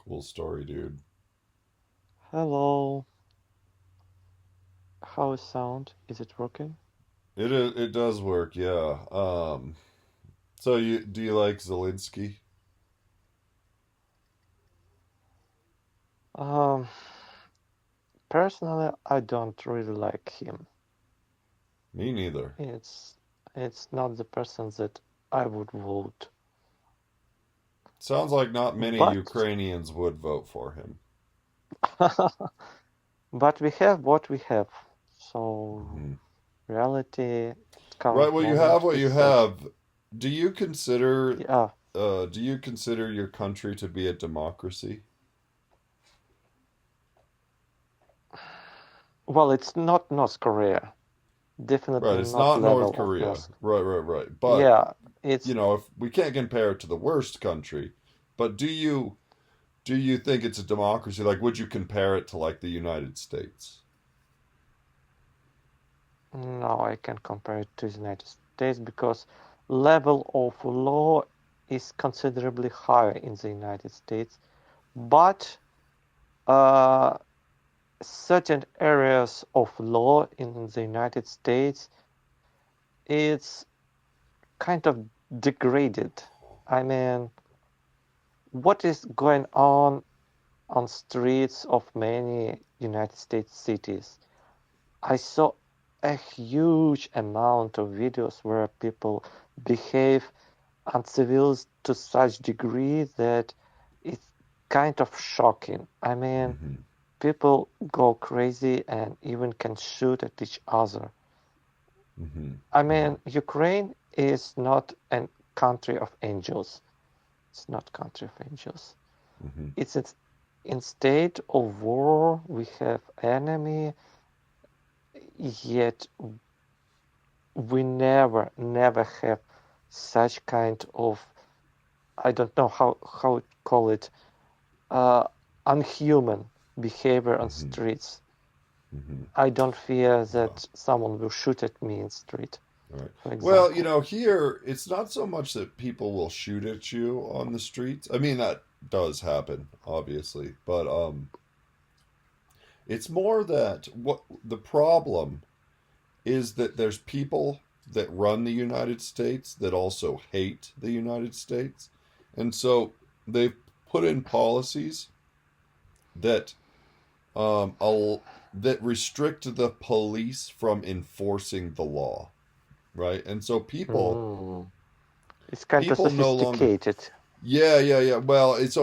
Cool story, dude. Hello, how is sound? Is it working? It does work, yeah. So you do you like Zelensky? Um, Personally, I don't really like him. Me neither. It's it's not the person that I would vote. Sounds like not many But Ukrainians would vote for him. but we have what we have. So Hmm. reality, Right, current well you have moment what is you such. have. Do you consider Yeah. do you consider your country to be a democracy? Well, it's not North Korea. Right, Definitely it's not not North level of Korea. North. Right. But, Yeah, it's if we can't compare it to the worst country, but do you think it's a democracy? Like, would you compare it to like the United States? no, I can compare it to the United States because level of law is considerably higher in the United States, but uh, certain areas of law in the United States it's kind of degraded. I mean, what is going on streets of many United States cities? I saw a huge amount of videos where people behave uncivil to such degree that it's kind of shocking. I mean, Mm-hmm. people go crazy and even can shoot at each other. Mm-hmm. I Mm-hmm. mean, Ukraine is not a country of angels. It's not country of angels. Mm-hmm. It's in state of war. We have enemy, yet we never have such kind of I don't know how to call it uh, unhuman behavior on Mm-hmm. streets. Mm-hmm. I don't fear Yeah. that someone will shoot at me in street, All right. for Well, example. here it's not so much that people will shoot at you on the streets. I mean, that does happen, obviously, but it's more that what the problem is that there's people that run the United States that also hate the United States. And so they've put in policies that um, that restrict the police from enforcing the law, right? And so people Mm. It's kind of people no longer. sophisticated. Yeah. Well, it's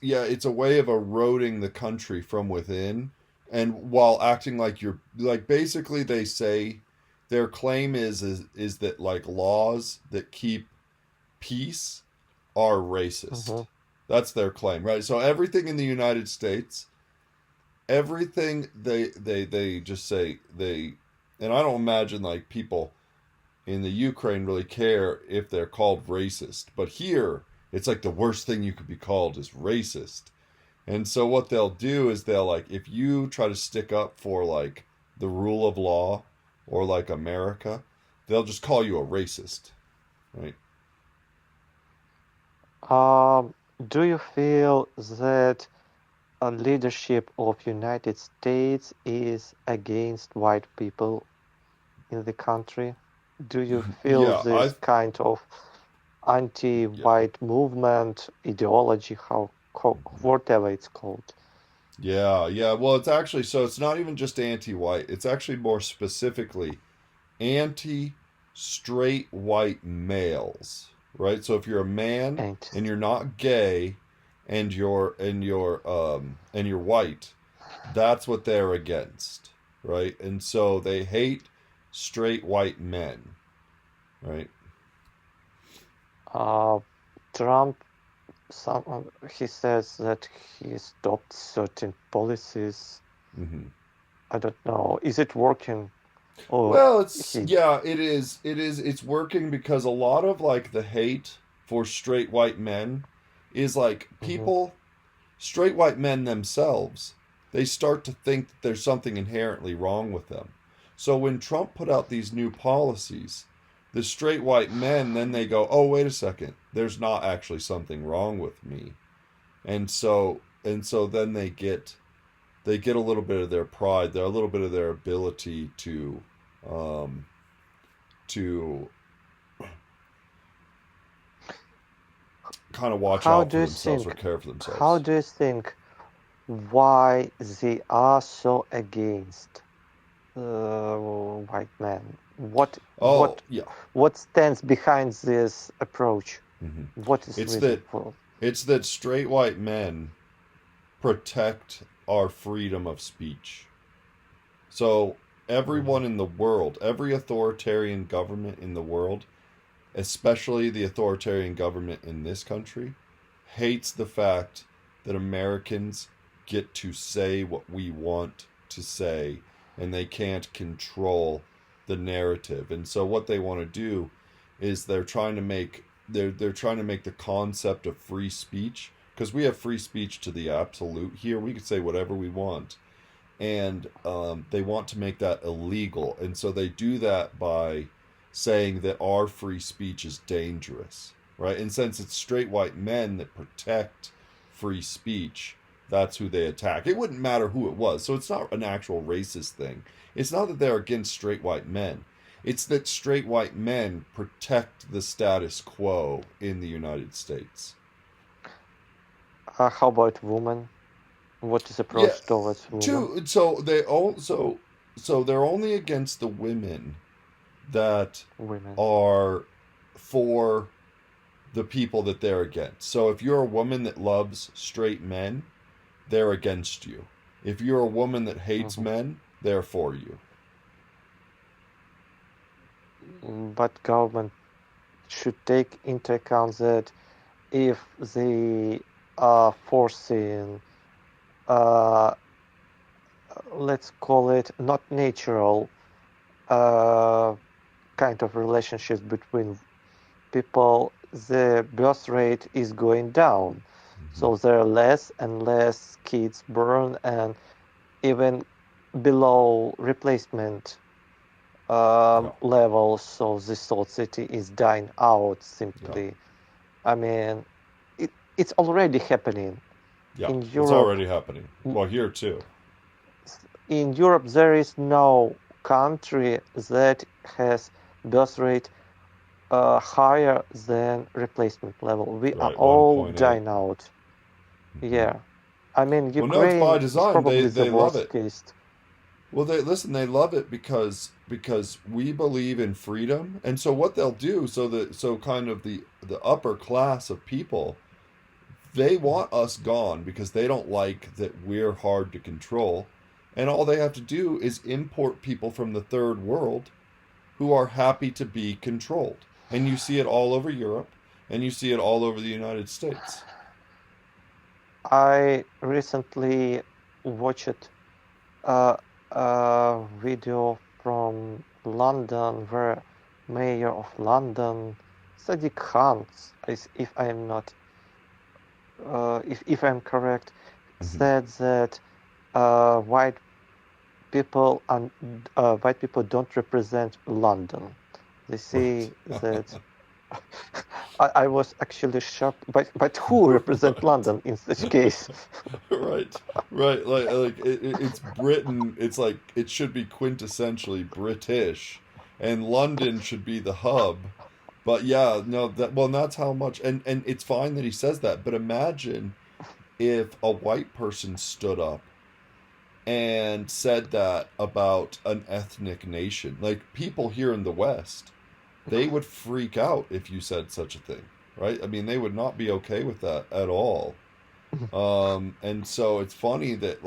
yeah, it's a way of eroding the country from within, and while acting like you're like basically they say their claim is that like laws that keep peace are racist. Hmm. That's their claim, right? So everything in the United States, everything they just say they, and I don't imagine like people in the Ukraine really care if they're called racist. But here, it's like the worst thing you could be called is racist. And so what they'll do is they'll like if you try to stick up for like the rule of law or like America, they'll just call you a racist, right? Um, do you feel that a leadership of United States is against white people in the country? Do you feel Yeah, this kind of yeah. anti-white movement, ideology, whatever it's called? Yeah. Well, it's actually so it's not even just anti-white. It's actually more specifically anti-straight white males, right? So if you're a man And and you're not gay and you're white, that's what they're against, right? And so they hate straight white men, right? uh, Trump, he says that he stopped certain policies. Mm-hmm. I don't know. Is it working? Or Well, it's he? yeah, it is. It is. It's working because a lot of like the hate for straight white men is like Mhm. people, straight white men themselves, they start to think that there's something inherently wrong with them. So when Trump put out these new policies, the straight white men then they go, "Oh, wait a second. There's not actually something wrong with me." And so and so then they get a little bit of their pride, a little bit of their ability um, to kind of watch How out do for you themselves or think? care for How themselves. do you think why they are so against white men? What Oh what yeah, what stands behind this approach? hmm What is it's reason that for? it's that straight white men protect our freedom of speech. So everyone Mhm, in the world, every authoritarian government in the world, especially the authoritarian government in this country, hates the fact that Americans get to say what we want to say and they can't control the narrative. And so what they want to do is they're trying to make the concept of free speech, because we have free speech to the absolute here. We can say whatever we want, and they want to make that illegal. And so they do that by saying that our free speech is dangerous, right? And since it's straight white men that protect free speech, that's who they attack. It wouldn't matter who it was. So it's not an actual racist thing. It's not that they're against straight white men. It's that straight white men protect the status quo in the United States. how about women? What is Yeah, approach towards women? so they're only against the women that Women. are for the people that they're against. So if you're a woman that loves straight men, they're against you. If you're a woman that hates Mhm. men, they're for you. But government should take into account that if they are forcing, uh, let's call it not natural, uh, kind of relationships between people, the birth rate is going down. Mm-hmm. So there are less and less kids born, and even below replacement Yeah, levels. So the society is dying out yeah, simply. I mean, it's already happening yeah. in It's Europe. already happening. Well, here too. In Europe, there is no country that has birth rate higher than replacement level. We are Right, all 1.8. dying out. Mm-hmm. Yeah. I mean, Well, no, it's by Ukraine is design. probably the They love worst it. case. Well, they listen. They love it because we believe in freedom, and so what they'll do, so kind of the upper class of people, they want us gone because they don't like that we're hard to control, and all they have to do is import people from the third world who are happy to be controlled, and you see it all over Europe, and you see it all over the United States. I recently watched a, a video from London where Mayor of London, Sadiq Khan, if I am not, if I'm correct, Mm-hmm. said that white people don't represent London. They Right. say that I was actually shocked, but who represent London in such case? Right, right. It's Britain. It's like it should be quintessentially British, and London should be the hub. But yeah, no, that's how much. And it's fine that he says that. But imagine if a white person stood up and said that about an ethnic nation, like people here in the West, they would freak out if you said such a thing, right? I mean, they would not be okay with that at all. And so it's funny that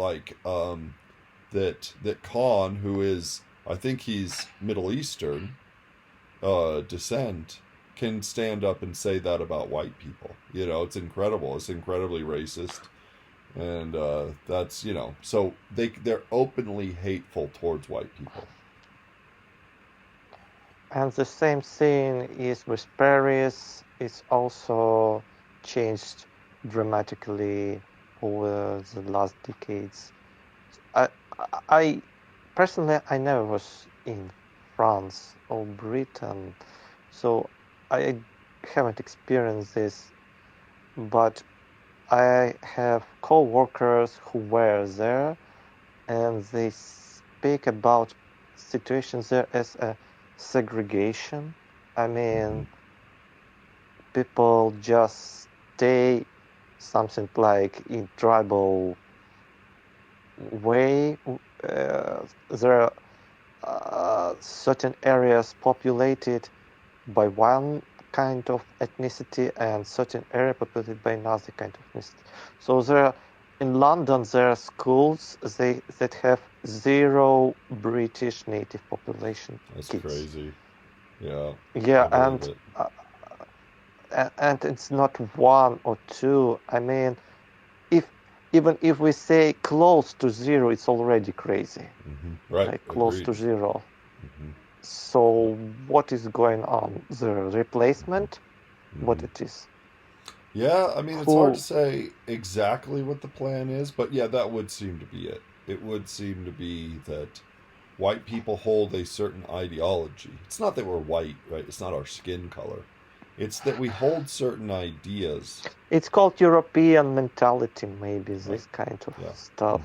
that Khan, who is, I think he's Middle Eastern descent, can stand up and say that about white people. You know, it's incredible. It's incredibly racist, and that's so they're openly hateful towards white people. And the same thing is with Paris. It's also changed dramatically over the last decades. I, I personally, I never was in France or Britain, so I haven't experienced this. But I have co-workers who were there, and they speak about situations there as a segregation. I mean, people just stay something like in tribal way. There are certain areas populated by one kind of ethnicity and certain area populated by another kind of ethnicity. So in London there are schools that have zero British native population That's kids. crazy. Yeah. Yeah, I believe it. And it's not one or two. I mean, even if we say close to zero, it's already crazy. Right. Like close Agreed. to zero. So what is going on? The replacement? What it is? Yeah, I mean, it's hard to Who? say exactly what the plan is, but yeah, that would seem to be it. It would seem to be that white people hold a certain ideology. It's not that we're white, right? It's not our skin color. It's that we hold certain ideas, It's called European mentality, maybe right? this kind of Yeah. stuff.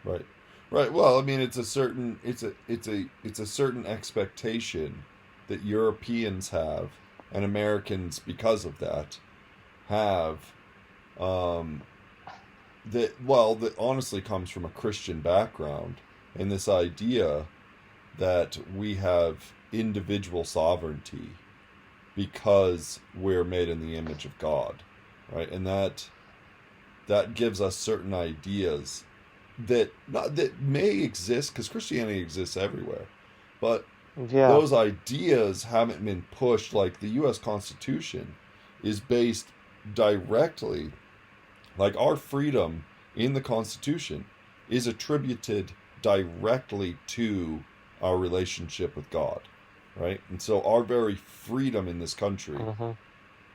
Right. Right. Well, I mean, it's a certain expectation that Europeans have and Americans because of that have um that honestly comes from a Christian background and this idea that we have individual sovereignty because we're made in the image of God, right? And that gives us certain ideas that may exist because Christianity exists everywhere, but Yeah. those ideas haven't been pushed. Like the U.S. Constitution is based directly, like our freedom in the Constitution is attributed directly to our relationship with God, right? And so our very freedom in this country Mm-hmm.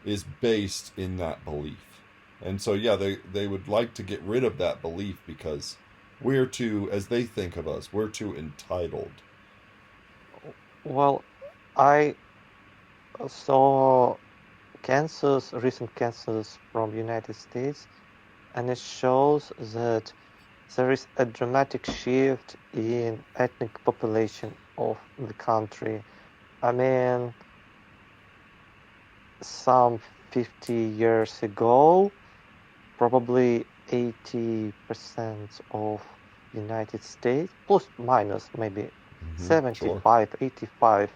is based in that belief. And so, yeah, they would like to get rid of that belief because we're too, as they think of us, we're too entitled. Well, I saw recent census from United States, and it shows that there is a dramatic shift in ethnic population of the country. I mean, some 50 years ago, probably 80% of United States, plus minus maybe Sure. 75, 85,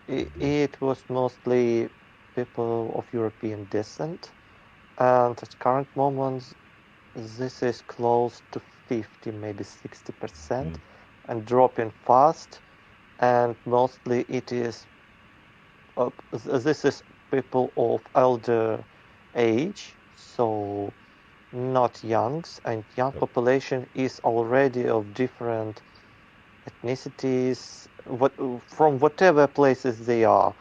it was mostly people of European descent. And at current moment, this is close to 50, maybe 60%, and dropping fast. And mostly it is, this is people of elder age, so not youngs, and young Yep. population is already of different ethnicities, from whatever places they are.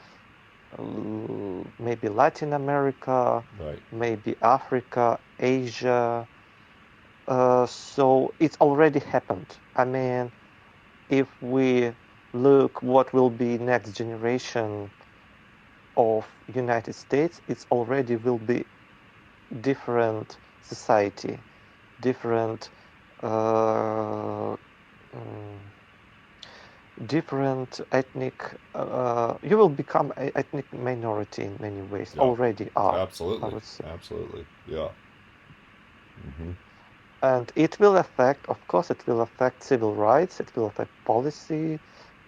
Maybe Latin America, Right. maybe Africa, Asia. So it's already happened. I mean, if we look what will be next generation of United States, it's already will be different society, different uh, mm, different ethnic. You will become an ethnic minority in many ways. Yeah. Already are, I Absolutely. would say. Absolutely. Yeah. And it will affect, of course, it will affect civil rights, it will affect policy,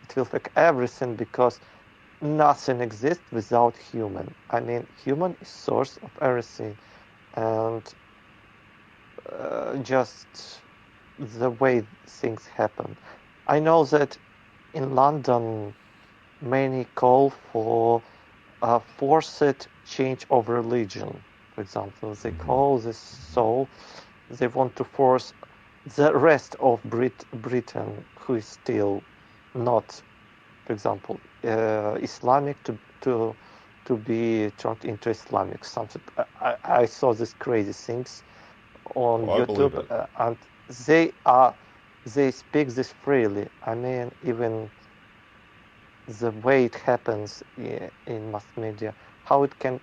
it will affect everything because nothing exists without human. I mean, human is source of everything, and just the way things happen. I know that in London, many call for a forced change of religion. For example, they call this so they want to force the rest of Britain, who is still not, for example, Islamic, to be turned into Islamic. Something I saw these crazy things on Oh, I believe YouTube, it. and they are they speak this freely. I mean, even the way it happens in mass media, how it can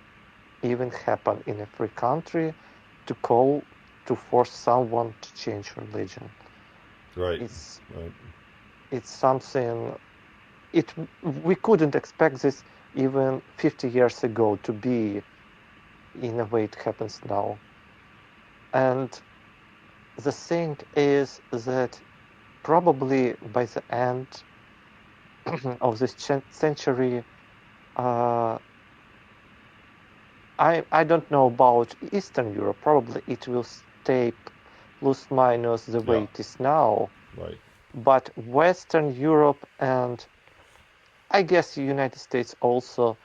even happen in a free country, to force someone to change religion. Right. It's Right. it's something we couldn't expect this even 50 years ago to be in a way it happens now. And the thing is that probably by the end of this century, uh, I don't know about Eastern Europe. Probably it will stay plus minus the way Yeah. it is now. Right. But Western Europe and I guess the United States also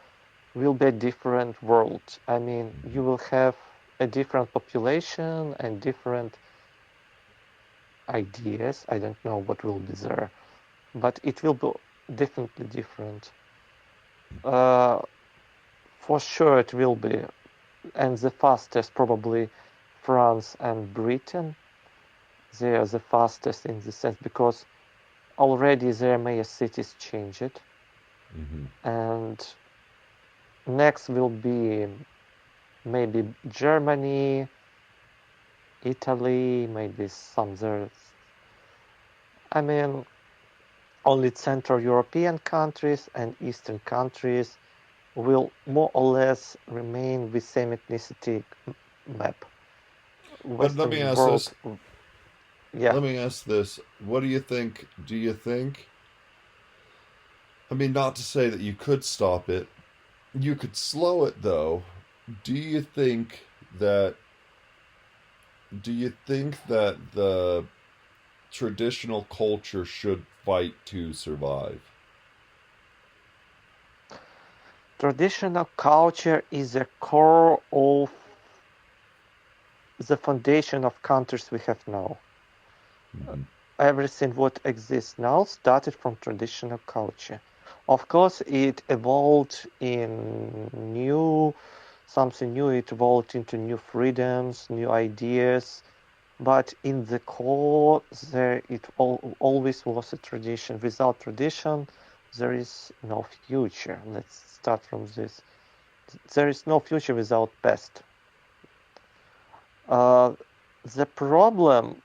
will be a different world. I mean, you will have a different population and different ideas. I don't know what will be there, but it will be definitely different. Uh, for sure, it will be, and the fastest probably France and Britain. They are the fastest in the sense because already their major cities changed, Mm-hmm. and next will be maybe Germany, Italy, maybe some others. I mean, only Central European countries and Eastern countries will more or less remain with same ethnicity map. But let me Western ask world, this. yeah. Let me ask this. What do you think? Do you think? I mean, not to say that you could stop it. You could slow it, though. Do you think that? Do you think that the traditional culture should fight to survive? Traditional culture is a core of the foundation of countries we have now. Mm-hmm. Everything what exists now started from traditional culture. Of course, it evolved in something new. It evolved into new freedoms, new ideas, but in the core, always was a tradition. Without tradition, there is no future. Let's start from this. There is no future without past. Uh, the problem,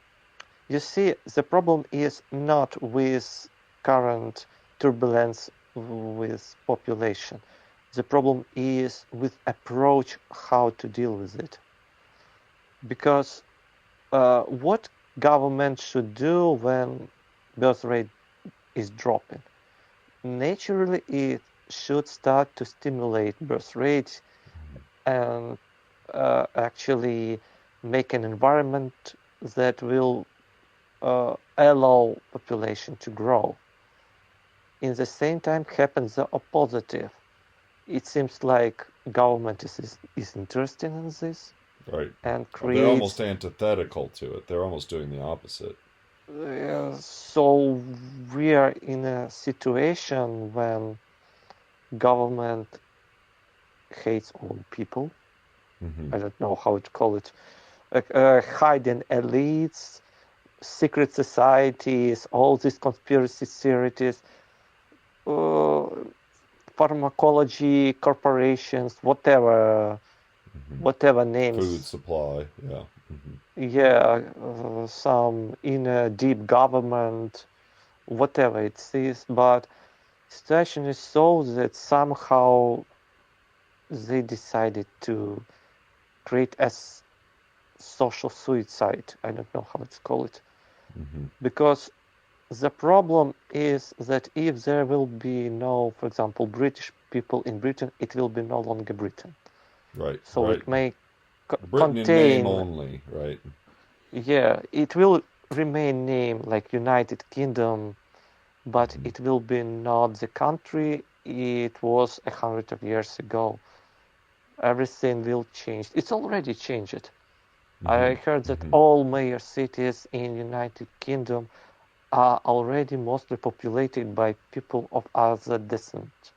you see, the problem is not with current turbulence with population. The problem is with approach how to deal with it. Because what government should do when birth rate is dropping? Naturally, it should start to stimulate birth rate and actually make an environment that will allow population to grow. In the same time, happens the opposite. It seems like government is interested in this Right. and They're almost creates. antithetical to it. They're almost doing the opposite. So we are in a situation when government hates all people. Mm-hmm. I don't know how to call it. Hiding elites, secret societies, all these conspiracy theories, uh, pharmacology corporations, Mm-hmm. whatever Food names. supply. Yeah. Mm-hmm. Yeah, some in a deep government, whatever it is. But situation is so that somehow they decided to create a social suicide. I don't know how to call it Mm-hmm. because the problem is that if there will be no, for example, British people in Britain, it will be no longer Britain. Right. So Right. it may Britain in name contain, only. Right. yeah, it will remain name like United Kingdom, but Mm-hmm. it will be not the country it was 100 years ago. Everything will change. It's already changed. Mm-hmm. I heard that Mm-hmm. all major cities in United Kingdom are already mostly populated by people of other descent,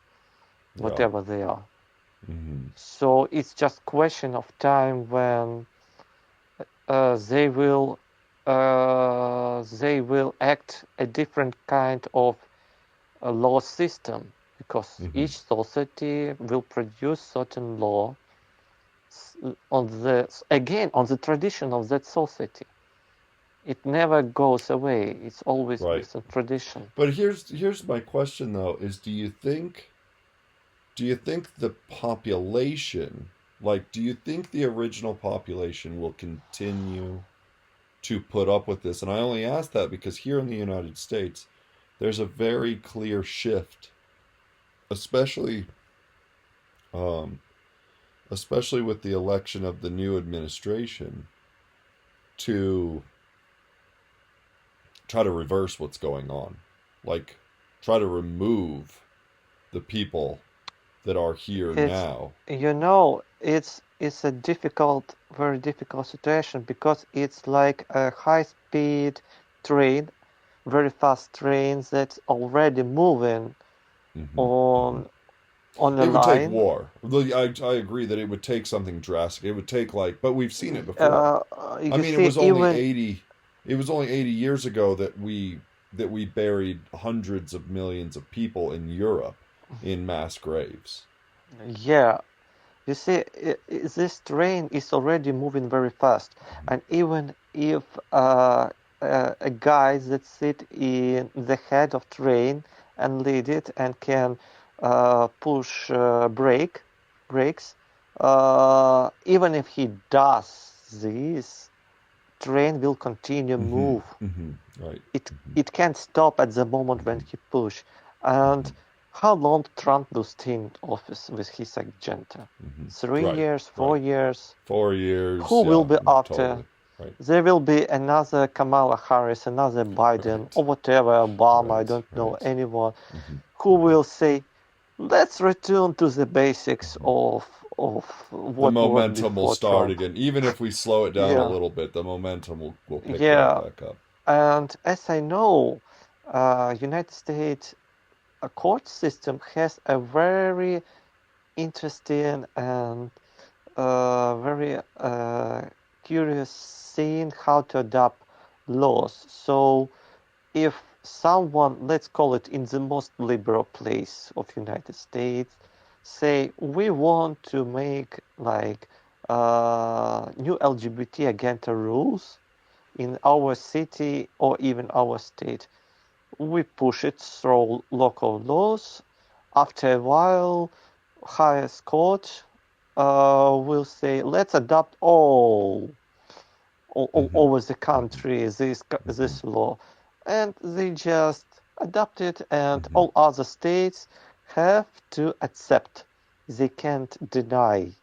Yeah. whatever they are. Mm-hmm. So it's just question of time when they will act a different kind of law system because Mm-hmm. each society will produce certain law on the tradition of that society. It never goes away. It's always Right. based on tradition. But here's my question though: is do you think the population, like, do you think the original population will continue to put up with this? And I only ask that because here in the United States, there's a very clear shift, especially um, especially with the election of the new administration, to try to reverse what's going on. Like, try to remove the people that are here It's now. it's a very difficult situation because it's like a high-speed train, very fast trains that's already moving Hmm. Hmm. on on a It would take line. war. I agree that it would take something drastic. It would take, like, but we've seen it before. I You mean, it see, was only even 80. It was only 80 years ago that we buried hundreds of millions of people in Europe in mass graves. yeah, you see, this train is already moving very fast, and even if a guy that sit in the head of train and lead it and can push brakes, even if he does this, train will continue Hmm. move. Hmm. Right. It can't stop at the moment when he push. Hmm. And how long Trump will stay in office with his agenda? Hmm. 3 Right. years, Right. 4 years? 4 years. Who will Yeah. be Totally. after? Right. There will be another Kamala Harris, another Biden, Right. or whatever, Obama, I Right. don't know Right. anyone, Hmm. who Hmm. will say, let's return to the basics Hmm. of The what was momentum will before start Trump. again. Even if we slow it down a Yeah, little bit, the momentum will pick right yeah. back up. And as I know, United States court system has a very interesting and very curious scene how to adapt laws. So if someone, let's call it in the most liberal place of United States, say we want to make like new LGBT agenda rules in our city or even our state, we push it through local laws. After a while, highest court will say, let's adopt all Hmm. over the Hmm. country Hmm. this law, and they just adopt it, and Hmm. all other states have to accept. They can't deny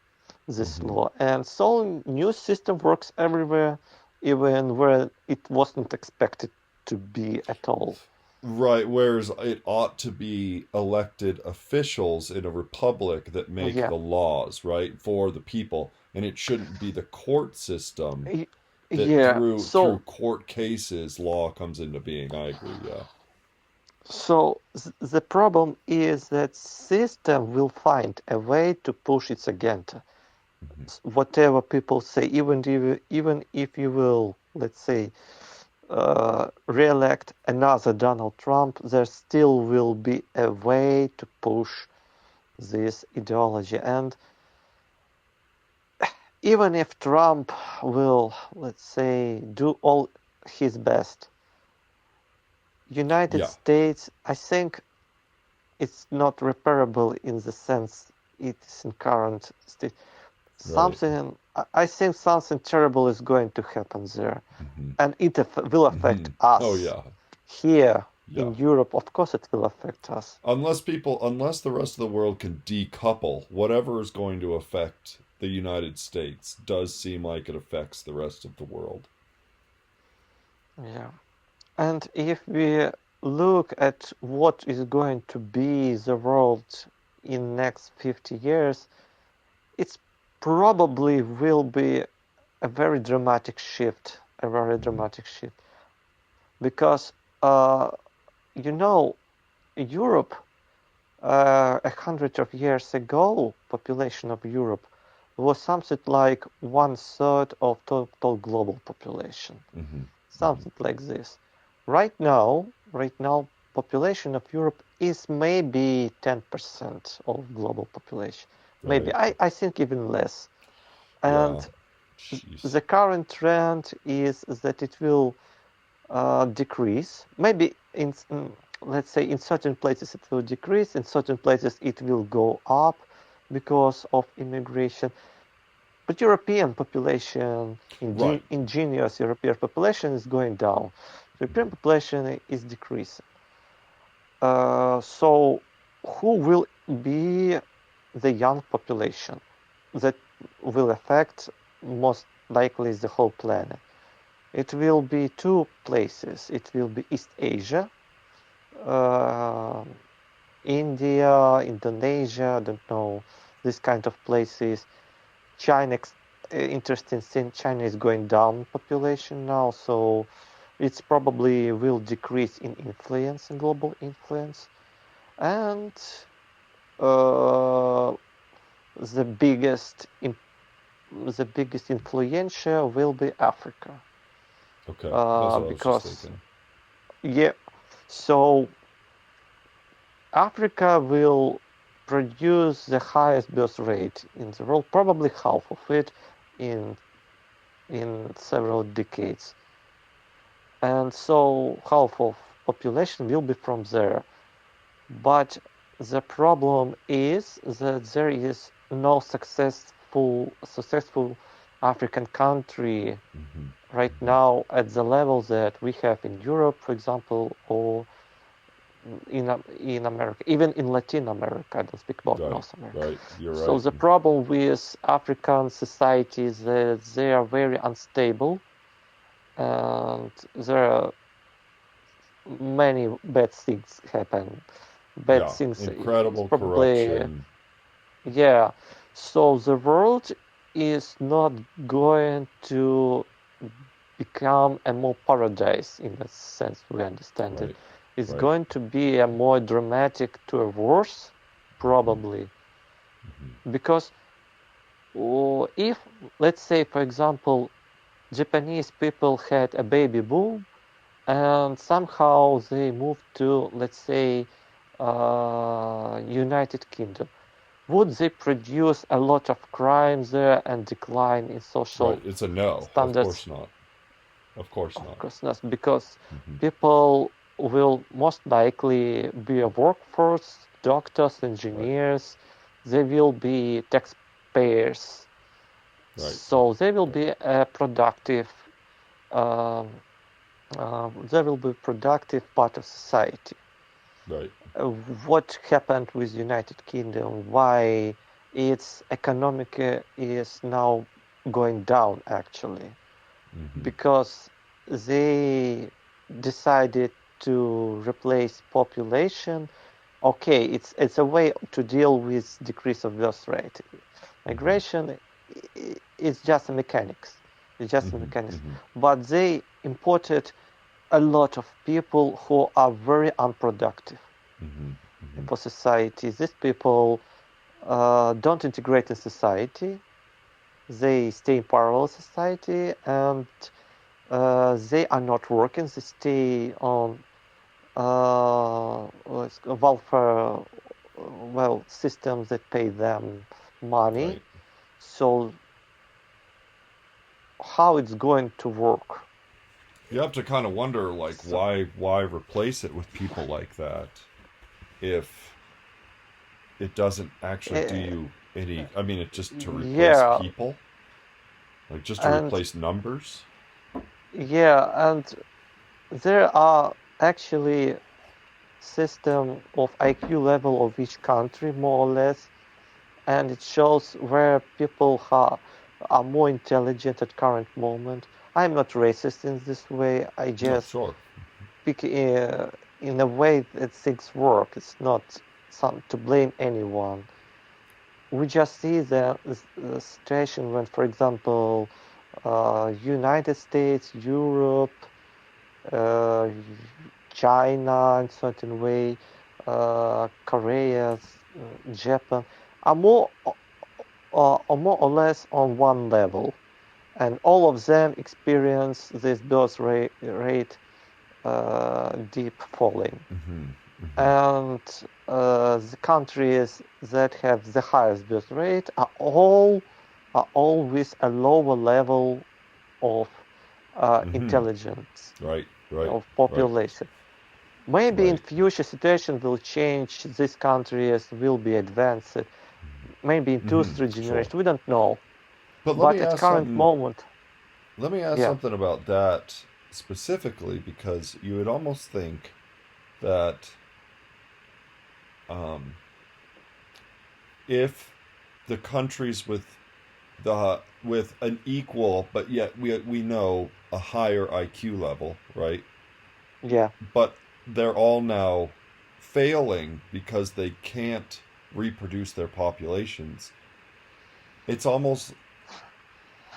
this Hmm. law, and so new system works everywhere, even where it wasn't expected to be at all. Right, whereas it ought to be elected officials in a republic that make Yeah, the laws, right, for the people, and it shouldn't be the court system Y- that yeah. through court cases law comes into being. I agree. Yeah. So the problem is that system will find a way to push its agenda. Hmm. Whatever people say, even if you will, let's say, re-elect another Donald Trump, there still will be a way to push this ideology. And even if Trump will, let's say, do all his best, United Yeah. States, I think it's not repairable in the sense it is in current state. Right. I think something terrible is going to happen there, Hmm. and it will Hmm. affect Oh us yeah. here Yeah. in Europe. Of course, it will affect us. Unless the rest of the world can decouple, whatever is going to affect the United States does seem like it affects the rest of the world. Yeah, and if we look at what is going to be the world in next 50 years, it's probably will be a very dramatic shift, Hmm. because uh, you know, Europe, 100 of years ago, population of Europe was something like 1/3 of total global population, Hmm. Hmm. something like this. Right now, population of Europe is maybe 10% of global population. Maybe Right. I think even less. And Yeah. Jeez. the current trend is that it will decrease. Maybe let's say in certain places it will decrease, in certain places it will go up because of immigration. But European population, Right. ingenious European population is going down. The European population is decreasing. So who will be the young population that will affect most likely the whole planet? It will be two places. It will be East Asia, uh, India, Indonesia, I don't know, this kind of places. China, interesting thing, China is going down population now, so it's probably will decrease in influence, in global influence. And uh, the biggest influencer will be Africa, Okay. That's what I was just because thinking. yeah, so Africa will produce the highest birth rate in the world, probably half of it in several decades. And so half of population will be from there. But the problem is that there is no successful African country right now at the level that we have in Europe, for example, or in America, even in Latin America. I don't speak about Right. North America. Right. You're So right. the problem with African societies is that they are very unstable, and there are many bad things happen. Bad Yeah. things is Incredible probably, corruption. yeah. So the world is not going to become a more paradise in the sense we understand it. Right. It's Right. going to be a more dramatic to a worse, probably, because if, let's say, for example, Japanese people had a baby boom and somehow they moved to, let's say, United Kingdom, would they produce a lot of crimes there and decline in Right. social It's a no. Of standards? course not. Of course Of not. course not, because people will most likely be a workforce, doctors, Right. engineers, they will be taxpayers. Right. So they will Right. be a productive, um, they will be productive part of society. Right. What happened with United Kingdom? Why its economic is now going down actually? Because they decided to replace population. Okay, it's a way to deal with decrease of birth rate. Migration is just a mechanics. It's just a mechanics. But they imported a lot of people who are very unproductive for society. These people don't integrate in society. They stay in parallel society, and they are not working. They stay on welfare, systems that pay them money. Right. So how it's going to work? You have to kind of wonder, like, So, why replace it with people like that if it doesn't actually do uh, you any. I mean, it's just to replace yeah, people, like just to and replace numbers. and there are actually system of IQ level of each country, more or less, and it shows where people are more intelligent at current moment. I'm not racist in this way. I No, just sure. speak in a way that things work. It's not some to blame anyone. We just see the situation when, for example, United States, Europe, uh, China in certain way, Korea, Japan are more or less on one level, and all of them experience this birth rate deep falling. And the countries that have the highest birth rate are all are always a lower level of Mm-hmm. intelligence Right, right, of right, population. Maybe in right. future situation will change. These countries will be advanced. Maybe in two, Mm-hmm. three Sure. generations. We don't know. But let But me at ask current something. moment, Let me ask yeah, something about that specifically, because you would almost think that um, if the countries with an equal but yet we know a higher IQ level, right? yeah. But they're all now failing because they can't reproduce their populations. It's almost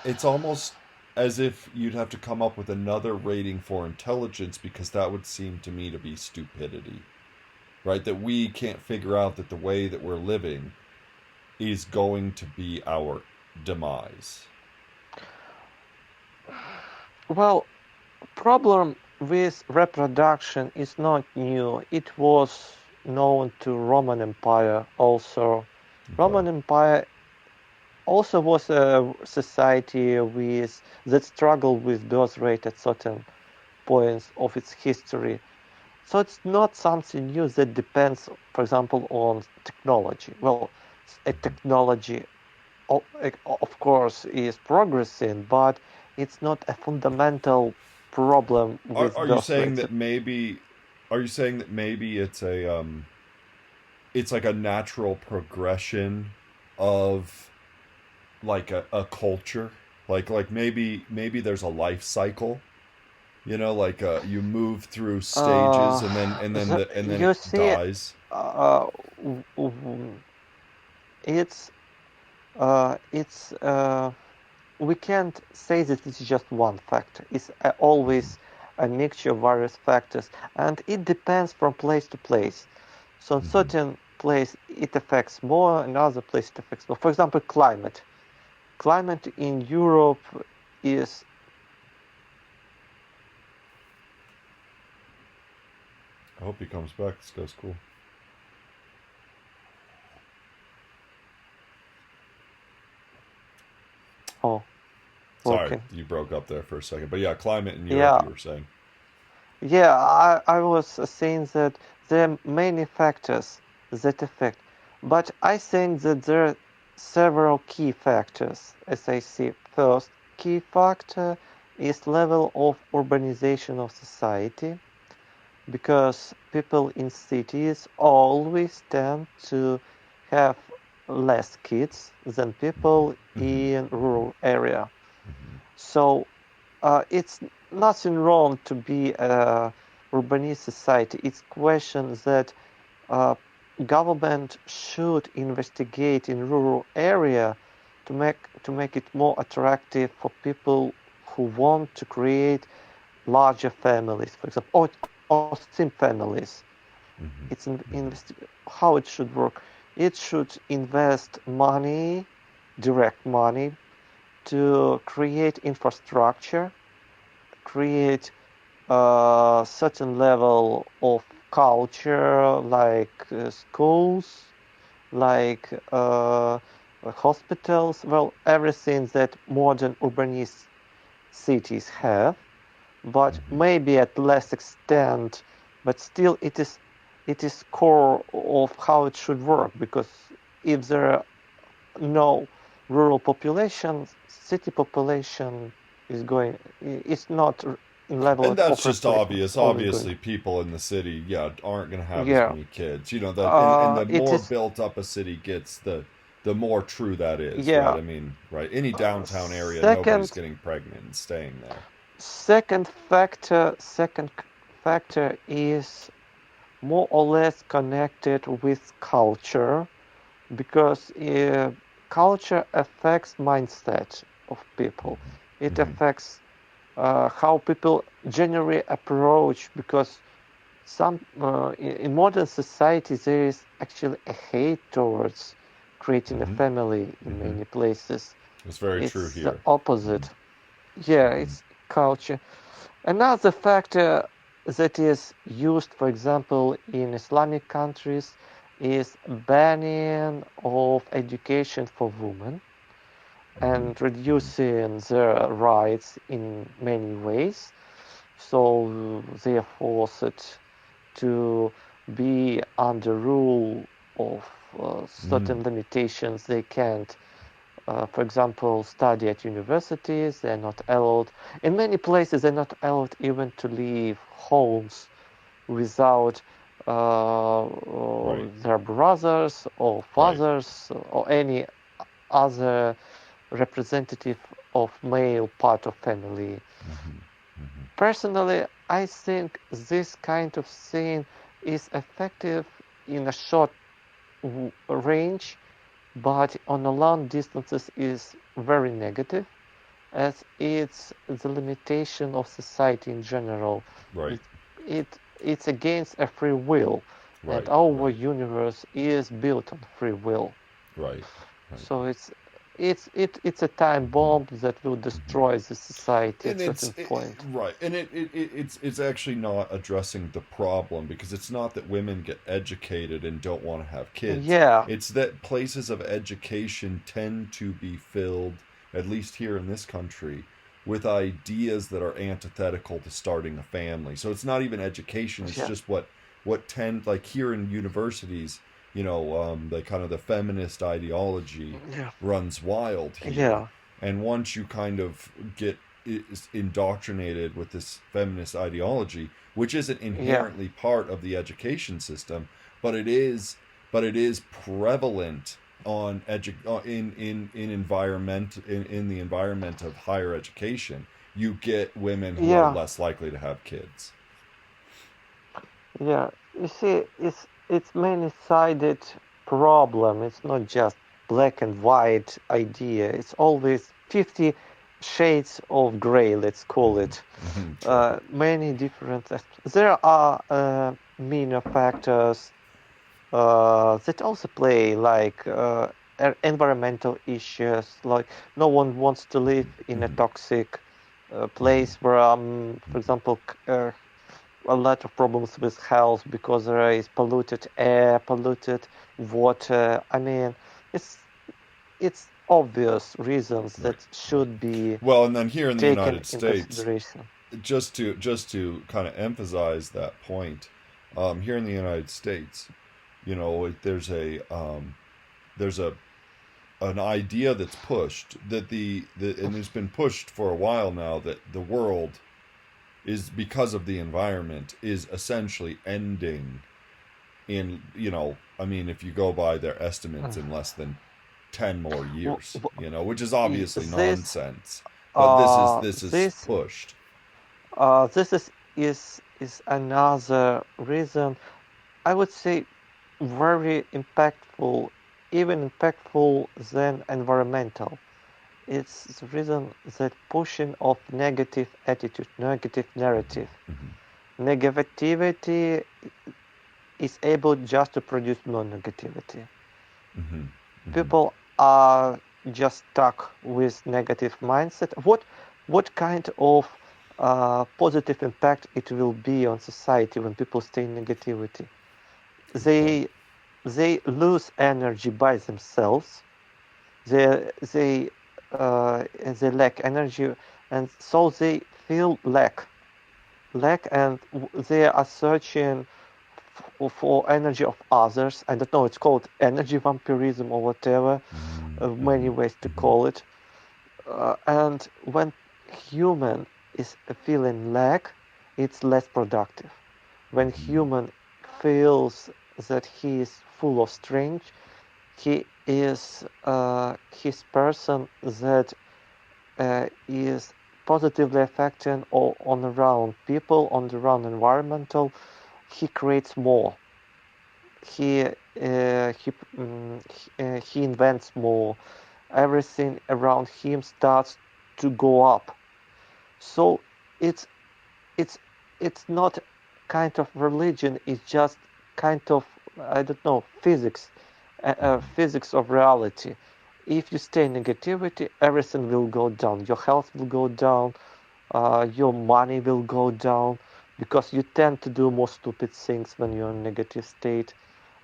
it's almost as if you'd have to come up with another rating for intelligence, because that would seem to me to be stupidity, right? That we can't figure out that the way that we're living is going to be our demise. Well, problem with reproduction is not new. It was known to Roman Empire also. Okay. Roman Empire also was a society with that struggled with birth rate at certain points of its history. So it's not something new that depends, for example, on technology. Well, a technology, of course, is progressing, but it's not a fundamental problem Are, with are you birth saying rates. that maybe are you saying that maybe it's like a natural progression of like a culture, like maybe there's a life cycle, like you move through stages, Uh, and then it you see, dies. uh, it's it's we can't say that it's just one factor. It's always a mixture of various factors, and it depends from place to place. So in Mm-hmm. certain place it affects more, in other place it affects more. For example, climate. Climate in Europe is I hope he comes back. This guy's cool. oh Sorry, working. you broke up there for a second, but yeah, climate in Europe, Yeah, you were saying. yeah. I was saying that there are many factors that affect, but I think that there are several key factors. As I see, first key factor is level of urbanization of society, because people in cities always tend to have less kids than people Mm-hmm. in rural area. Mm-hmm. So it's nothing wrong to be a urbanist society. It's question that uh, government should investigate in rural area to make it more attractive for people who want to create larger families, for example, or same families. It's Mm-hmm. how it should work. It should invest money, direct money, to create infrastructure, create a certain level of culture, like schools, like hospitals. Well, everything that modern urbanist cities have, but Mm-hmm. maybe at less extent. But still, it is core of how it should work, because if there are no rural population, city population is not in level And that's of just replacement. obvious. It's only going. Obviously, people in the city, yeah, aren't going to have as Yeah, many kids. And the it more is. built up a city gets, the more true that is, right? Yeah. I mean, right? Any downtown area, nobody's Second, getting pregnant and staying there. second factor is more or less connected with culture, because culture affects mindset of people. It Mm-hmm. affects how people generally approach, because some in modern society there is actually a hate towards creating a Mm-hmm. family in Mm-hmm. many places. It's very true It's the here. Mm-hmm. opposite. Yeah, Mm-hmm. it's culture. Another factor that is used, for example, in Islamic countries is banning of education for women. and reducing their rights in many ways. So they are forced to be under rule of certain limitations. They can't, for example, study at universities. They're not allowed. In many places, they're not allowed even to leave homes without Right. their brothers or Right. fathers or any other representative of male part of family. Personally, I think this kind of thing is effective in a short range, but on a long distances is very negative, as it's the limitation of society in general. Right. It's against a free will, and Right. our Right. universe is built on free will. Right. Right. So it's a time bomb that will destroy the society at And certain point. right, and it's actually not addressing the problem, because it's not that women get educated and don't want to have kids. Yeah, It's that places of education tend to be filled, at least here in this country, with ideas that are antithetical to starting a family. So it's not even education, it's yeah, just what tend, like here in universities, the kind of the feminist ideology yeah, runs wild here. yeah, And once you kind of get indoctrinated with this feminist ideology, which isn't yeah, inherently part of the education system, but it is prevalent on in environment in the environment of higher education. You get women who are yeah, less likely to have kids. yeah. You see, it's many-sided problem. It's not just black and white idea. It's always 50 shades of gray, let's call it. Right. Many different. There are minor factors that also play, like environmental issues. Like no one wants to live in a toxic place where, for example, a lot of problems with health because there is polluted air, polluted water. I mean, it's it's obvious reasons Right. that Right. should be Well, and then here in the taken United in States, consideration. just to kind of emphasize that point, here in the United States, there's a an idea that's pushed that and it's been pushed for a while now, that the world is, because of the environment, is essentially ending in, I mean, if you go by their estimates, in less than 10 more W- years, w- which is obviously This nonsense, but this is uh this is this pushed. this is another reason, I would say, very impactful, even impactful than environmental. It's the reason that pushing of negative attitude, negative narrative. Negativity is able just to produce more negativity. People are just stuck with negative mindset. What kind of positive impact it will be on society when people stay in negativity? Good point. They lose energy by themselves. They they lack energy, and so they feel lack, and they are searching for energy of others. I don't know, it's called energy vampirism or whatever, many ways to call it. And when human is feeling lack, it's less productive. When human feels that he is full of strength, he is his person that is positively affecting all on around people, on around environmental. He creates more. He he invents more. Everything around him starts to go up. So it's it's it's not kind of religion. It's just kind of, I don't know, physics, physics of reality. If you stay in negativity, everything will go down. Your health will go down. Your money will go down because you tend to do more stupid things when you're in a negative state.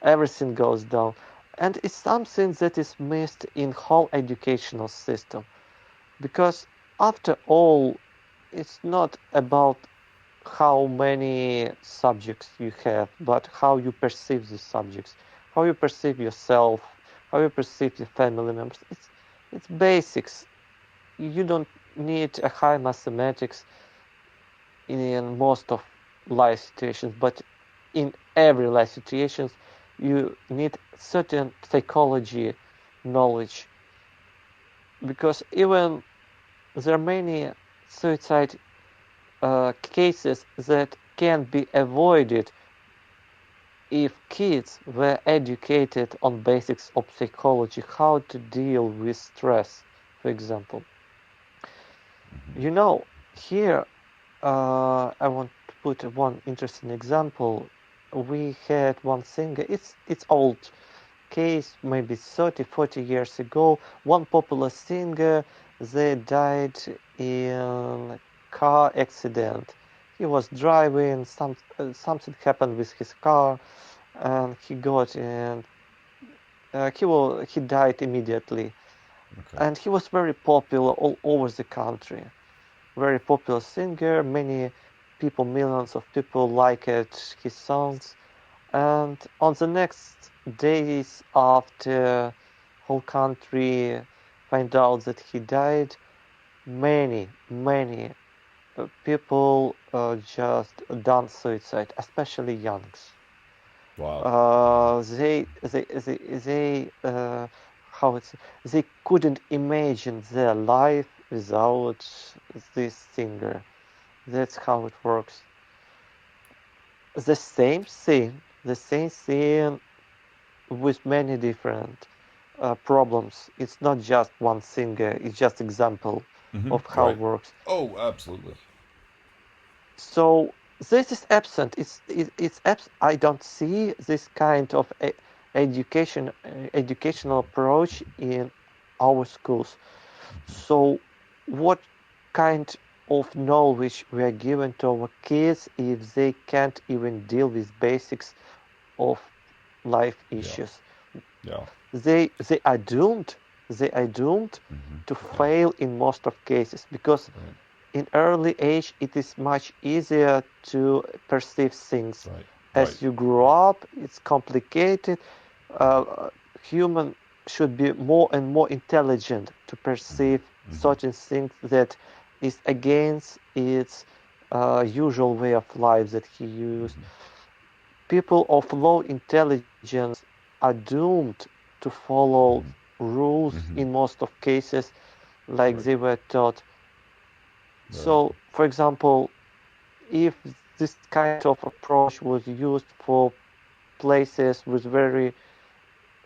Everything goes down. And it's something that is missed in whole educational system. Because after all, it's not about how many subjects you have, but how you perceive these subjects, how you perceive yourself, how you perceive your family members. It's basics. You don't need a high mathematics in most of life situations, but in every life situations, you need certain psychology knowledge because even there are many suicide cases that can be avoided if kids were educated on basics of psychology, how to deal with stress, for example. You know, here I want to put one interesting example. We had one singer, it's old case, maybe 30, 40 years ago, one popular singer, they died in car accident. He was driving, something happened with his car, and he got and he died immediately. Okay. And he was very popular all over the country. Very popular singer. Many people, millions of people liked his songs. And on the next days after whole country find out that he died, many people just done suicide, especially youngs. Wow. They how it's they couldn't imagine their life without this singer. That's how it works. The same thing with many different problems. It's not just one singer. It's just example Hmm. of how it Right. works. Oh, absolutely. So this is absent. It's absent. I don't see this kind of educational approach in our schools. So what kind of knowledge we are given to our kids if they can't even deal with basics of life Yeah. issues? Yeah. They are doomed. They are doomed Hmm. to Yeah. fail in most of cases because Right. in early age it is much easier to perceive things. Right. Right. As you grow up, it's complicated. Uh, Human should be more and more intelligent to perceive Hmm. certain things that is against its usual way of life that he used. Hmm. People of low intelligence are doomed to follow Hmm. rules Hmm. in most of cases like Right. they were taught. Right. So, for example, if this kind of approach was used for places with very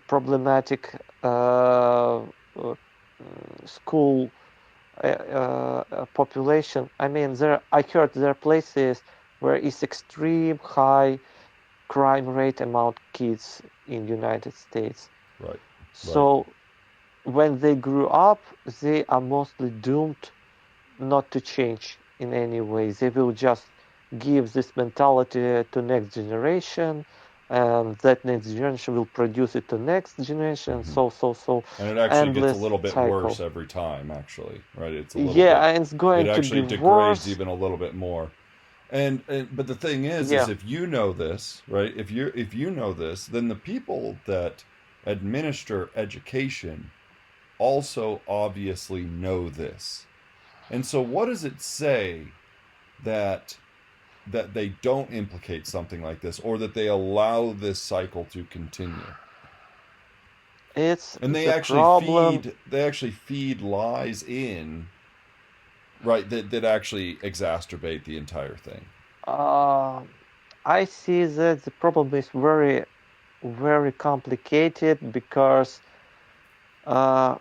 problematic school population, I mean, I heard there are places where it's extreme high crime rate among kids in United States. Right. Right. So when they grew up, they are mostly doomed not to change in any way. They will just give this mentality to next generation, and that next generation will produce it to next generation. Hmm. So And it actually gets a endless little bit worse cycle. every time. Actually, right? It's a little bit. Yeah, and it's It going to be actually degrades worse. even a little bit more. And but the thing is Yeah, if you know this, right? If you know this, then the people that administer education also obviously know this. And so what does it say that they don't implicate something like this or that they allow this cycle to continue? it's And the problem. they actually feed lies in, right, that actually exacerbate the entire thing. Uh, I see that the problem is very complicated because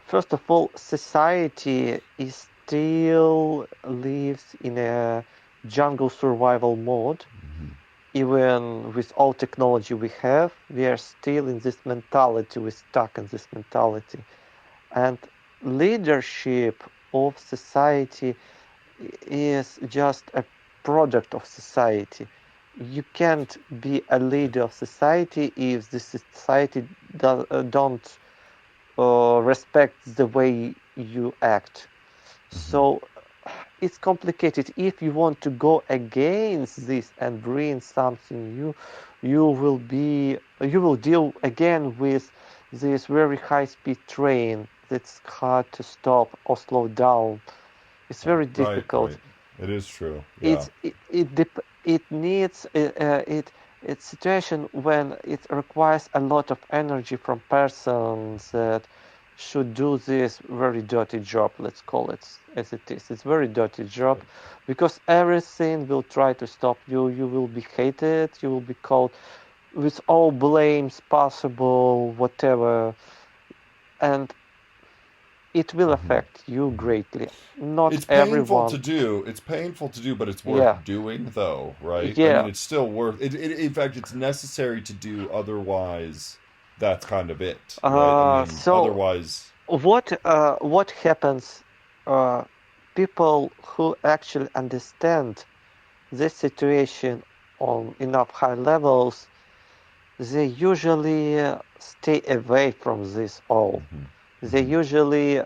first of all, society is still lives in a jungle survival mode. Mm-hmm. Even with all technology we have, we are still in this mentality. We're stuck in this mentality. And leadership of society is just a product of society. you can't be a leader of society if the society don't respect the way you act. Hmm. So it's complicated. If you want to go against this and bring something new, you will deal again with this very high speed train that's hard to stop or slow down. It's very Right, difficult. right. It is true. Yeah. It needs it's situation when it requires a lot of energy from persons that should do this very dirty job. Let's call it as it is. It's very dirty job Right. because everything will try to stop you. You will be hated. You will be called with all blames possible, whatever, and it will Hmm. affect you Hmm. greatly. Not It's painful to everyone. do. It's painful to do, but it's worth Yeah, doing, though, right? I mean, yeah. it's still worth it. In fact, it's necessary to do. Otherwise, that's kind of it, right? I mean, So otherwise, what happens? Uh, People who actually understand this situation on enough high levels, they usually stay away from this all. hmm, They hmm, usually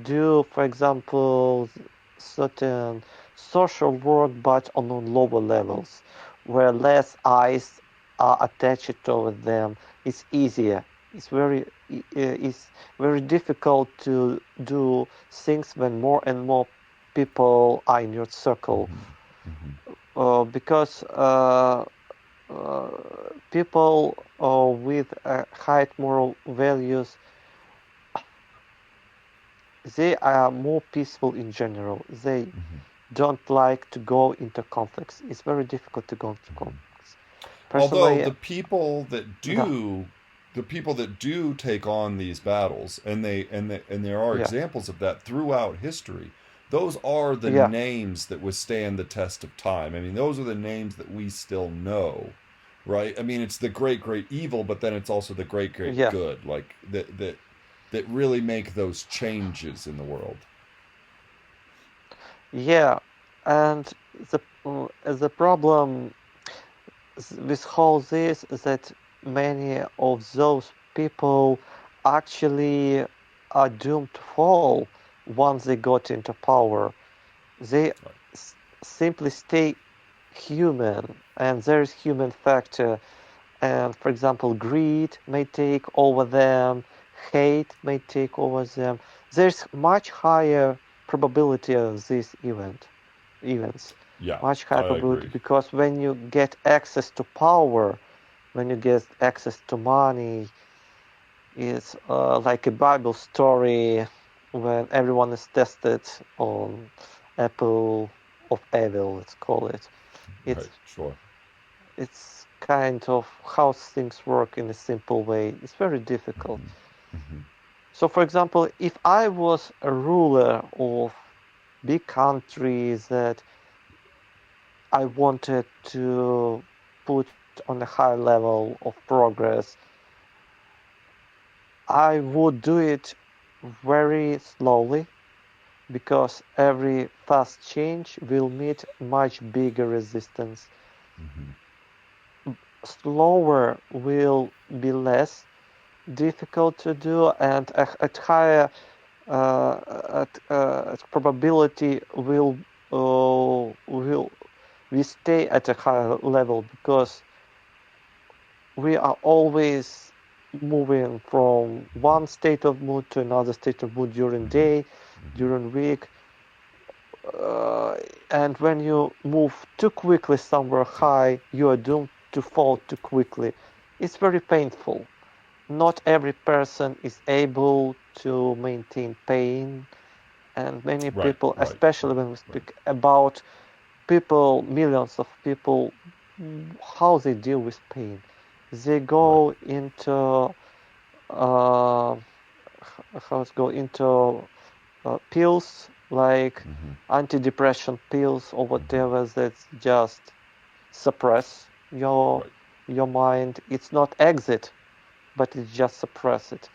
do, for example, certain social work, but on lower levels, where less eyes are attached to them. It's easier. It's very difficult to do things when more and more people are in your circle, hmm, hmm. because uh, people with high moral values, they are more peaceful in general. They don't like to go into conflicts. It's very difficult to go into conflicts. Although Personally, да, the people that do take on these battles, and there are yeah, examples of that throughout history. Those are the yeah, names that withstand the test of time. I mean, those are the names that we still know, right? I mean, it's the great great evil, but then it's also the great great yeah, good, like that really make those changes in the world. yeah. And the problem with all this is that many of those people actually are doomed to fall once they got into power. They Right. simply stay human, and there's human factor. And for example, greed may take over them, hate may take over them. There's much higher probability of these events, Yeah, much higher I probability agree. because when you get access to power, when you get access to money, it's like a Bible story when everyone is tested on apple of evil, let's call it. It's Right, sure. it's kind of how things work in a simple way. It's very difficult. Hmm. Hmm. So, for example, if I was a ruler of big countries that I wanted to put on a high level of progress, I would do it very slowly because every fast change will meet much bigger resistance. Hmm. Slower will be less difficult to do, and at higher at probability will we stay at a higher level because we are always moving from one state of mood to another state of mood during Hmm. day, Hmm. during week, uh, and when you move too quickly somewhere high, you are doomed to fall too quickly. It's very painful. Not every person is able to maintain pain, and many Right, people, right, especially right, when we right, speak about people, millions of people, how they deal with pain. They right. go into uh, how it go into pills like Hmm. antidepressant pills or Hmm. whatever that just suppress Right. your mind. It's not exit, but it just suppress it.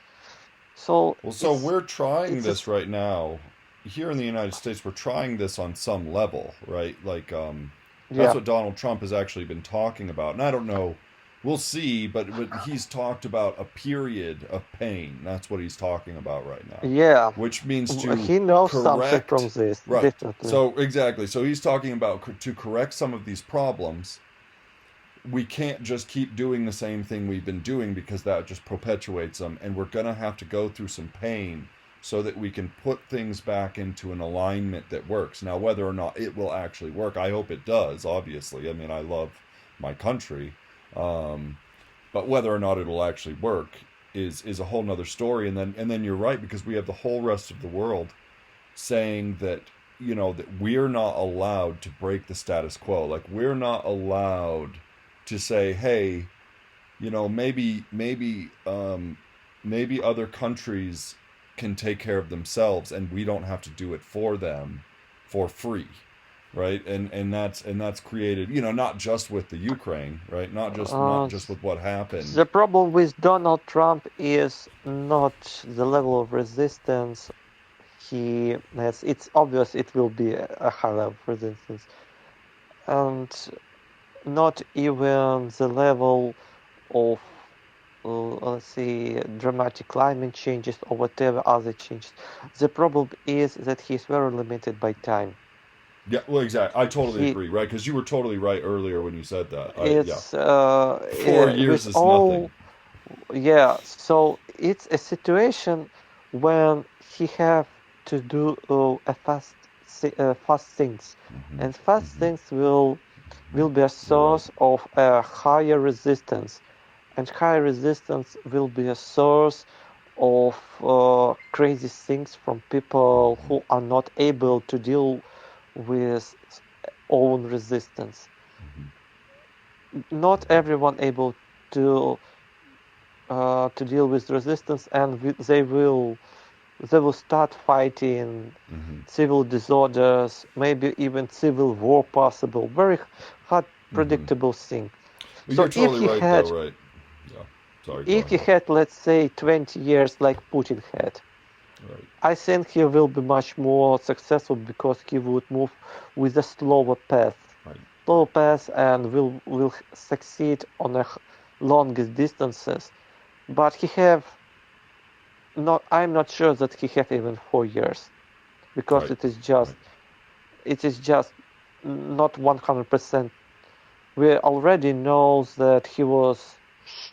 So Well, so we're trying it's a this right now here in the United States. We're trying this on some level, right? Like, That's Yeah, what Donald Trump has actually been talking about. And I don't know, we'll see, but he's talked about a period of pain. That's what he's talking about right now, yeah. which means to He knows something from correct. this, Right. definitely. So, exactly. So, he's talking about to correct some of these problems. We can't just keep doing the same thing we've been doing because that just perpetuates them. And we're going to have to go through some pain so that we can put things back into an alignment that works. Now, whether or not it will actually work, I hope it does, obviously. I mean, I love my country. Um, but whether or not it'll actually work is a whole nother story. And then you're right, because we have the whole rest of the world saying that, that we're not allowed to break the status quo. Like, we're not allowed to say, hey, maybe other countries can take care of themselves and we don't have to do it for them for free, right? And that's created, not just with the Ukraine, right? Not just Uh, with what happened. the problem with Donald Trump is not the level of resistance he has. It's obvious it will be a high level of resistance, and not even the level of, let's see, dramatic climate changes or whatever other changes. The problem is that he's very limited by time. Yeah, well, exactly. I totally He agree, right? Because you were totally right earlier when you said that. Yeah, it's 4 years with is nothing. all, yeah. So it's a situation when he have to do fast things, Hmm. and fast Hmm. things will be a You're right. source of a higher resistance, and high resistance will be a source of crazy things from people Hmm. who are not able to deal with own resistance. Hmm. Not everyone able to to deal with resistance, and they will start fighting Hmm. civil disorders, maybe even civil war possible. Very hard Hmm. predictable thing. Well, So you're totally right, though, right? Yeah. Sorry. Go if he ahead. had, let's say, 20 years like Putin had, Right. I think he will be much more successful because he would move with a slower path, Right. slower Right. path, and will succeed on a longest distances. But he have not. I'm not sure that he have even 4 years because Right. it is just Right. not 100%. We already know that he was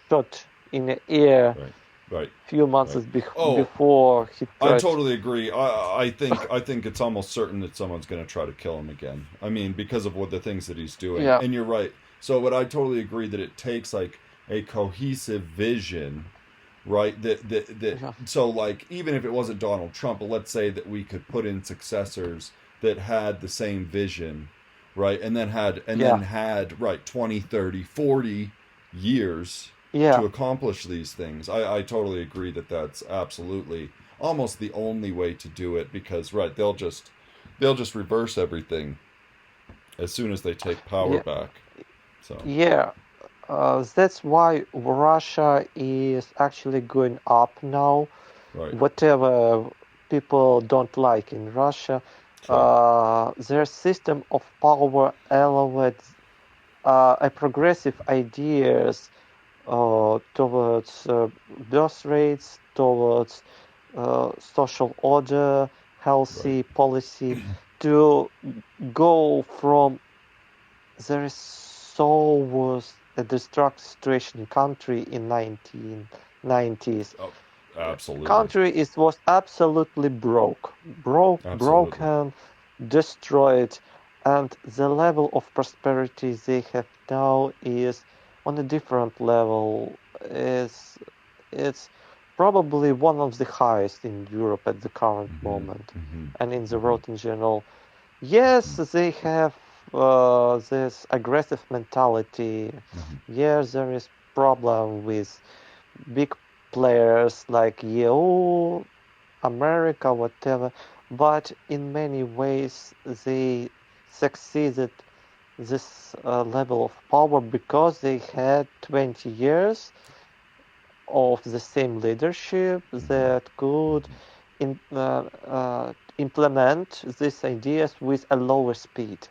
shot in the air Right. Right. few months Right. Oh, before he I tried. totally agree. I think it's almost certain that someone's going to try to kill him again. I mean, because of what the things that he's doing. Yeah, And you're right. So, but I totally agree that it takes like a cohesive vision, right? That yeah, so like, even if it wasn't Donald Trump, but let's say that we could put in successors that had the same vision, right? And then had right 20, 30, 40 years yeah. to accomplish these things. I totally agree that that's absolutely almost the only way to do it, because right, they'll just reverse everything as soon as they take power Yeah, back. So, yeah. That's why Russia is actually going up now. right. Whatever people don't like in Russia, Sure. their system of power elevates a progressive ideas towards birth rates, towards social order, Right. healthy policy, to go from there is so was a destructive situation in country in 1990s. Oh, absolutely. Country is was absolutely Absolutely. broken, destroyed, and the level of prosperity they have now is on a different level. Is it's probably one of the highest in Europe at the current Mm-hmm. moment, Mm-hmm. and in the Mm-hmm. world in general. Yes, Mm-hmm. they have this aggressive mentality. Mm-hmm. Yes, there is problem with big players like EU, America, whatever. But in many ways, they succeeded this level of power because they had 20 years of the same leadership Mm-hmm. that could implement these ideas with a lower speed.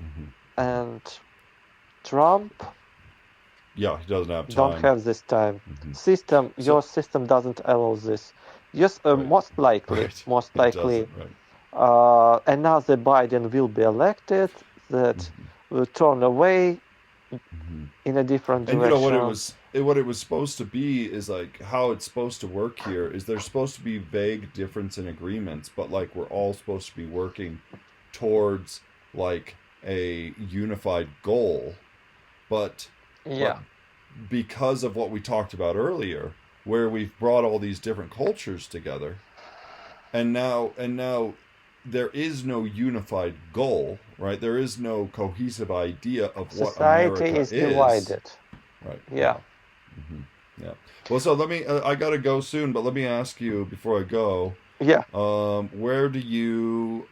Mm-hmm. and Trump Yeah, he doesn't have don't time. have this time. Hmm. Your So system doesn't allow this. Yes, right, most likely, right, most it likely, doesn't. Right. another Biden will be elected that Hmm. will turn away Hmm. in a different And you know what it direction. was? What it was supposed to be is like how it's supposed to work here is there's supposed to be vague difference in agreements, but like we're all supposed to be working towards like a unified goal. But but Yeah, because of what we talked about earlier, where we've brought all these different cultures together, and now there is no unified goal, right? There is no cohesive idea of what society America is is, divided. right? Yeah. Yeah, Hmm. Yeah. Well, so let me. I gotta go soon, but let me ask you before I go. yeah, Where do you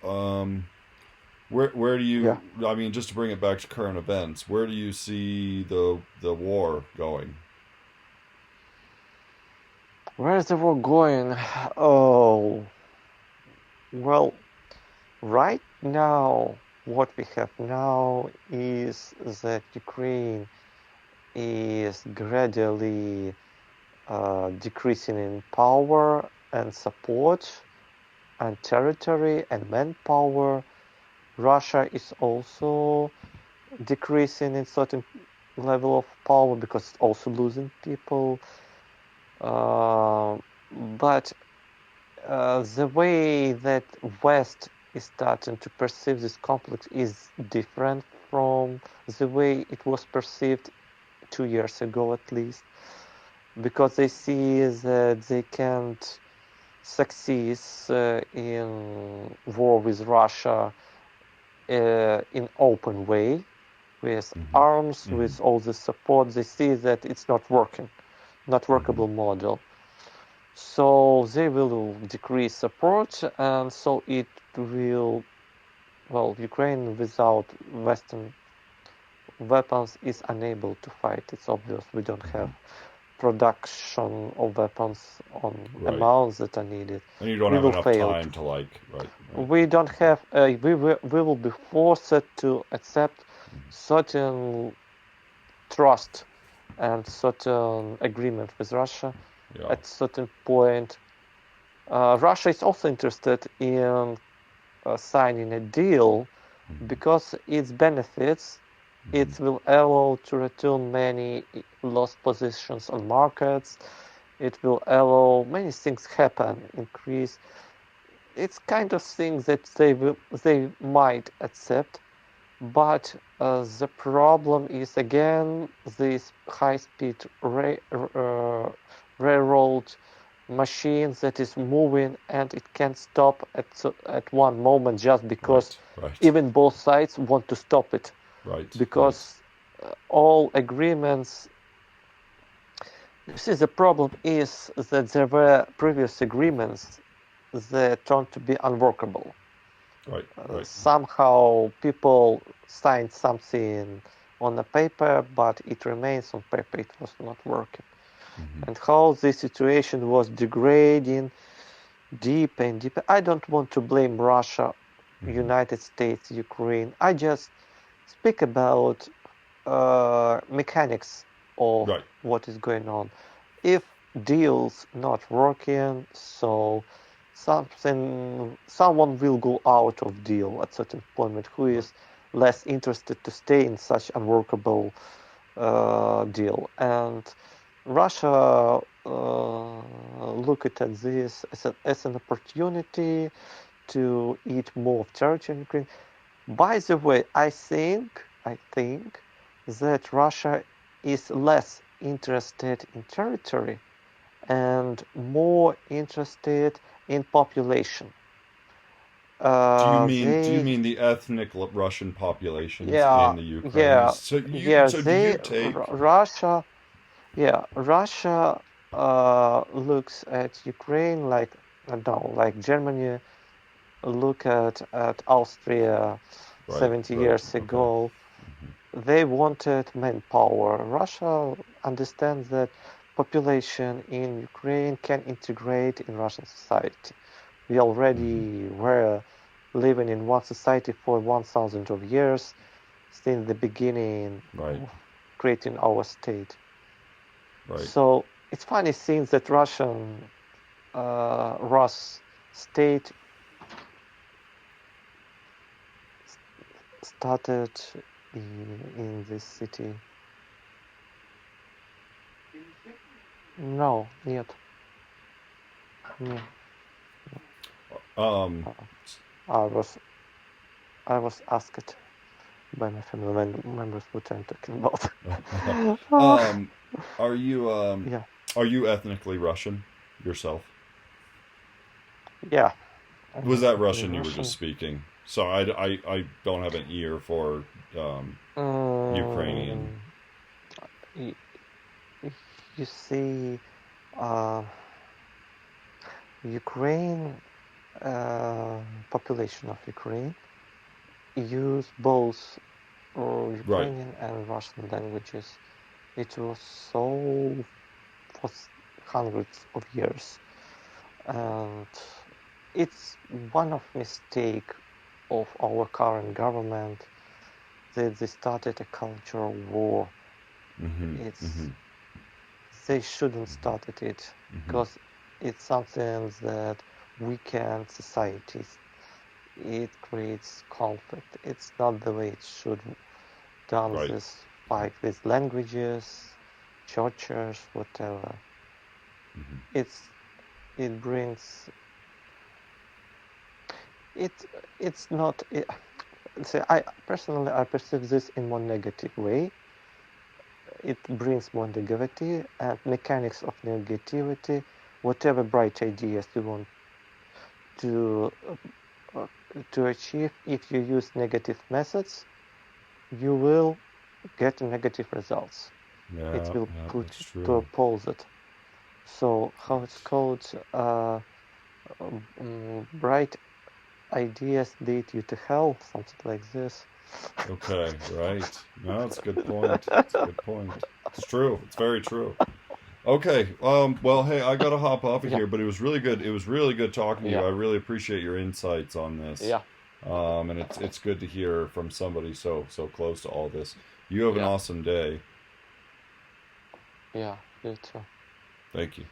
where do yeah. you? I mean, just to bring it back to current events, where do you see the war going? Where is the war going? Oh, well, right now, what we have now is that Ukraine is gradually decreasing in power and support and territory and manpower. Russia is also decreasing in certain level of power because it's also losing people. Uh, but the way that West is starting to perceive this conflict is different from the way it was perceived 2 years ago, at least, because they see that they can't succeed in war with Russia in open way with Hmm. arms, Hmm. with all the support. They see that it's not working, not Hmm. workable model. So they will decrease support, and so it will, well, Ukraine without Western weapons is unable to fight. It's obvious we don't have Hmm. production of weapons on Right. amounts that are needed. And you don't We have will enough fail time to. to like, right, right. We don't have. We will be forced to accept certain trust and certain agreement with Russia Yeah. at certain point. Russia is also interested in signing a deal Hmm. because its benefits Hmm. it will allow to return many lost positions on markets. It will allow many things happen, increase. It's kind of thing that they might accept, but the problem is again this high-speed railroad machine that is moving and it can't stop at one moment just because Right. Right. even both sides want to stop it Right. Right. because all agreements. You see, the problem is that there were previous agreements that turned to be unworkable. Right. Right. Somehow people signed something on the paper, but it remains on paper. It was not working. Hmm. And how this situation was degrading deep and deep. I don't want to blame Russia, Hmm. United States, Ukraine. I just speak about mechanics of Right. what is going on. If deals not working, so someone will go out of deal at certain point who Right. is less interested to stay in such unworkable deal. And Russia looked at this as an opportunity to eat more of territory in Ukraine. By the way, I think that Russia is less interested in territory and more interested in population. They, Do you mean the ethnic Russian populations yeah, in the Ukraine? yeah, So you yeah. so do you take Russia, yeah, Russia looks at Ukraine like I don't know, like Germany look at Austria right, 70 right, years okay. ago. Hmm. They wanted manpower. Russia understands that population in Ukraine can integrate in Russian society. We Hmm. already were living in one society for 1,000 of years. since the beginning Right. of creating our state. Right. So it's funny seeing that Rus state started in this city. No, нет. Не. Um. I was I was asked by my family members what I'm talking about. um. Are you Yeah, Are you ethnically Russian yourself? yeah. I'm Was that ethnically Russian you were just Russian. speaking? So I don't have an ear for Ukrainian. Um, y- you see, uh, Ukraine, population of Ukraine use both Right. Ukrainian and Russian languages. It was so for hundreds of years, and it's one of mistake of our current government that they started a cultural war. Mm-hmm. It's Mm-hmm. they shouldn't started it Mm-hmm. because it's something that weaken societies. It creates conflict. It's not the way it should done Right. this fight with languages, churches, whatever. Mm-hmm. It brings it. It's not. See, I personally I perceive this in more negative way. It brings more negativity and mechanics of negativity. Whatever bright ideas you want to uh, to achieve, if you use negative methods, you will get negative results. It Yeah. will Yeah. put That's you to true. oppose it. So how it's called? Bright ideas lead you to hell, something like this. Okay. Right. No, that's a good point. It's a good point. It's true. It's very true. Okay. Well, hey, I gotta hop off of Yeah, here, but it was really good. It was really good talking to you. yeah, I really appreciate your insights on this. yeah, And it's good to hear from somebody so close to all this. You have an yeah, awesome day. yeah. You too. Thank you.